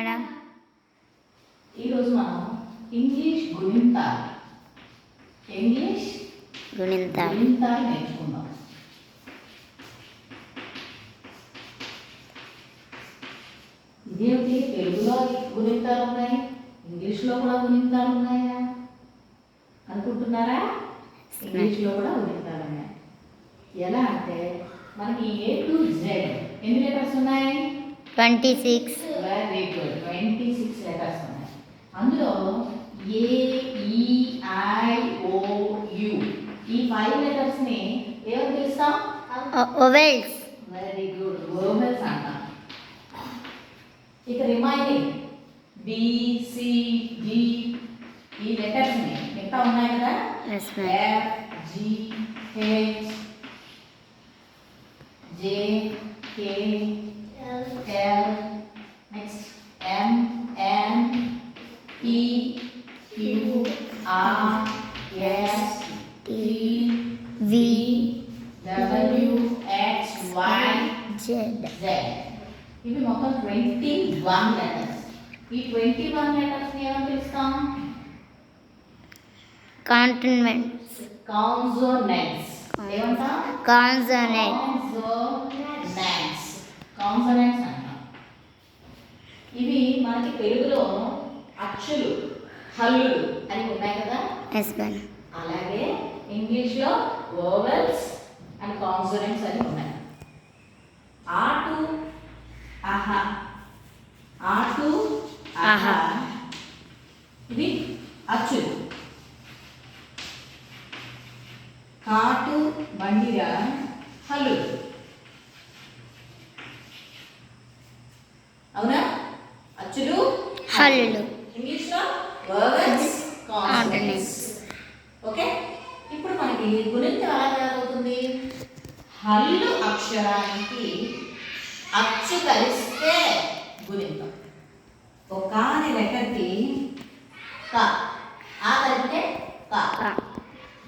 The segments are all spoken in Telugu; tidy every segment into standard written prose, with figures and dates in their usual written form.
మేడం. ఈరోజు మనం ఇంగ్లీష్ గుణింతాలు నేర్చుకుందాం. ఇదేమిటి, తెలుగులో గుణింతాలు ఉన్నాయి, ఇంగ్లీష్లో కూడా గుణింతాలు ఉన్నాయా అనుకుంటున్నారా? ఇంగ్లీష్లో కూడా గుణింతాలు ఉన్నాయి. ఎలా అంటే మనకి A to Z ఎన్ని లెటర్స్ ఉన్నాయి? 26. వెరీ గుడ్, 26 లెటర్స్ ఉన్నాయి. అందులో A, E, I, O, U ఈ 5 లెటర్స్ ని ఏమని పిలుస్తాం? ఓవెల్స్. వెరీ గుడ్, ఓవెల్స్ అంటాం. ఇక రిమైనింగ్ B, C, D ఈ లెటర్స్ ని మిగతా ఉన్నాయి కదా, Yes, F, G, H, J, K, L, next M, N, P, Q, R, S, T, V, W, X, Y, Z. Z. ఇవి మొత్తం 21 లెటర్స్. ఈ 21 లెటర్స్ ని ఏమని పిలుస్తాం? కాన్సోనెంట్స్. కాన్సోనెంట్స్. ఏమంటాం? కాన్సోనెంట్స్ అంటాం. ఇవి మనకి తెలుగులో అచ్చులు, హల్లులు అని ఉన్నాయి కదా. Yes madam. అలాగే ఇంగ్లీష్లో వోవెల్స్ అండ్ కాన్సోనెంట్స్ అని ఉన్నాయి. ఆటు ఆహా, ఆటు ఆహా ఇవి అచ్చులు. కాటు బండిరా హల్లులు. అవునా? అచ్చులు, హల్లులు. ఇంగ్లీష్లో వోవెల్స్, కాన్సోనెంట్స్. ఓకే, ఇప్పుడు మనకి గుణింతం ఎలా తయారవుతుంది? హల్లు అక్షరానికి అచ్చు కలిస్తే గుణింతం. ఒక అనే లెటర్కి క, ఆ కలిపితే క,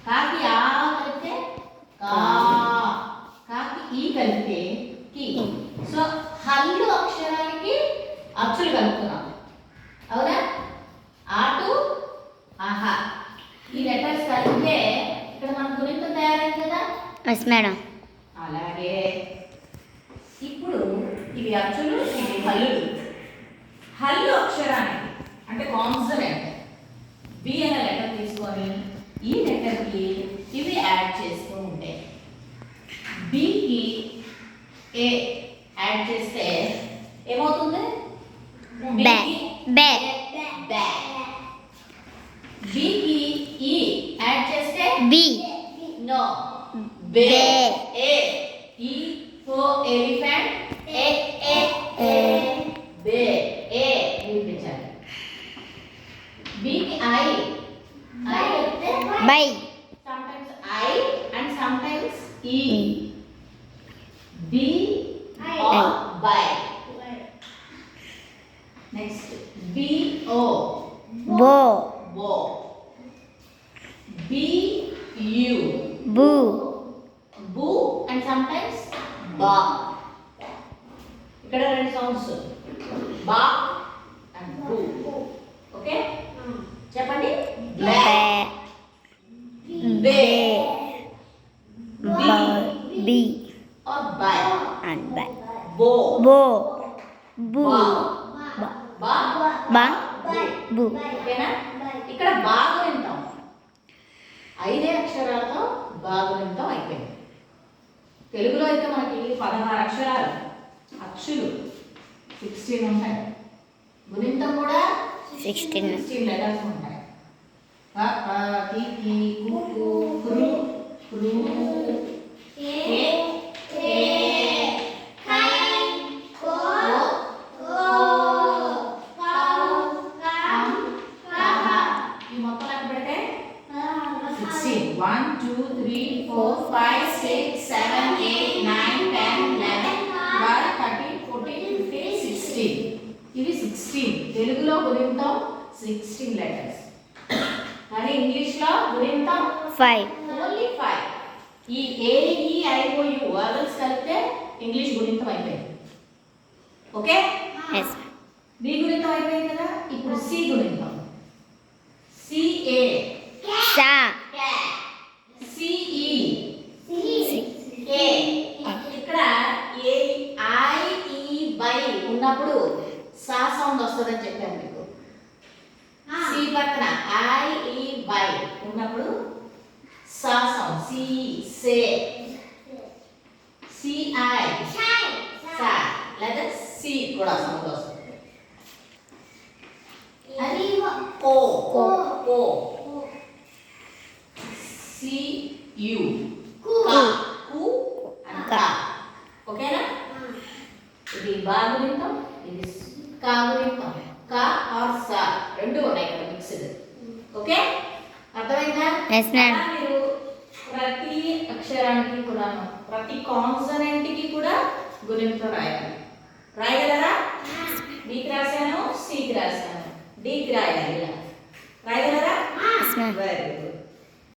కాకి ఆ కలిపితే కా, కాకి ఈ కలిపితే కి. సో హల్లు అక్షరానికి అచ్చులు కలుపుతున్నాం. అవునా? ఆటు ఆహా ఈ లెటర్స్ కలిపితే ఇక్కడ మన గుణింతం తయారైంది కదా. Yes madam. అలాగే ఇప్పుడు ఇవి అచ్చులు, ఇవి హల్లులు. హల్లు అక్షరానికి అంటే కాన్సనెంట్ బి అనే లెటర్ తీసుకొని ఈ లెటర్కి ఇవి యాడ్ చేస్తూ ఉంటే, బికి ఏ యాడ్ చేస్తే ఏమవుతుంది? బే. బే. బే. బికి ఈ యాడ్ చేస్తే బి. నో, బే. బే. ఏ, ఈ ఫర్ ఎలిఫెంట్, ఏ ఏ ఏ బే. ఏ వినిపించాలి. బికి ఐ, ఐ అంటే by. sometimes I and sometimes E. B or by. Next B O, బో. bo. B U, బూ. boo and sometimes ba. ఇక్కడ రెండు సౌండ్స్, ba and boo. ఓకే, చెప్పండి. బే. బే. బి. or by. And by. Bo. బో. బూ. Ba. Ba. బా. బూ. ఓకేనా? ఇక్కడ బాగా వింటాం. 5 అక్షరాలతో బాగా వింటాం అయిపోయింది. తెలుగులో అయితే మనకి 16 అక్షరాలు, అచ్చులు 16 ఉంటాయి. గుణింతం కూడా 16 లెటర్స్ ఉంటాయి. ప, ప, కి, కి, కు, కు, కురు, కురు, ఏ, ఏ, కై, కో, కో, కౌ, కం, కహ. ఈ మొత్తం లెక్క పెడితే 16. 1 2 3 4 5 6 7 8 9 10 11 12 13 14 15 16. ఇవి 16 తెలుగులో గుణింతం 16 లెటర్స్. కానీ ఇంగ్లీష్లో గుణింతం 5. ఓన్లీ 5. ఈ A E I O U vowels కలిపితే ఇంగ్లీష్ గుణింతం అయిపోయింది. Okay, yes. బి గుణితం అయిపోయింది కదా. ఇప్పుడు సి గుణితం. సిఏ సా సిఈ ఏ. ఇక్కడ ఏ ఐ ఈ బై ఉన్నప్పుడు సా సౌండ్ వస్తుందని చెప్పాను మీకు. సి పక్కన ఐ ఈ బై ఉన్నప్పుడు సా సౌండ్. సి సే సిఐ సా లేదా సి కూడా సౌండ్ వస్తుంది. అది ఓ ఓ సి యు కా కు అంట. ఓకేనా? ఇది బా గుణితం, ఇది కా గుణితం. కా ఆర్ సా రెండు ఉన్నాయి ఇక్కడ మిక్స్డ్. ఓకే, అర్థమైందా? Yes, ma'am. అలా మీరు ప్రతి అక్షరానికి కూడా, ప్రతి కాన్సనెంట్ కి కూడా గుణితం రాయాలి. రాయగలరా? బికి రాశాను, సికి రాశాను, డికి రాయాలి ఇలా.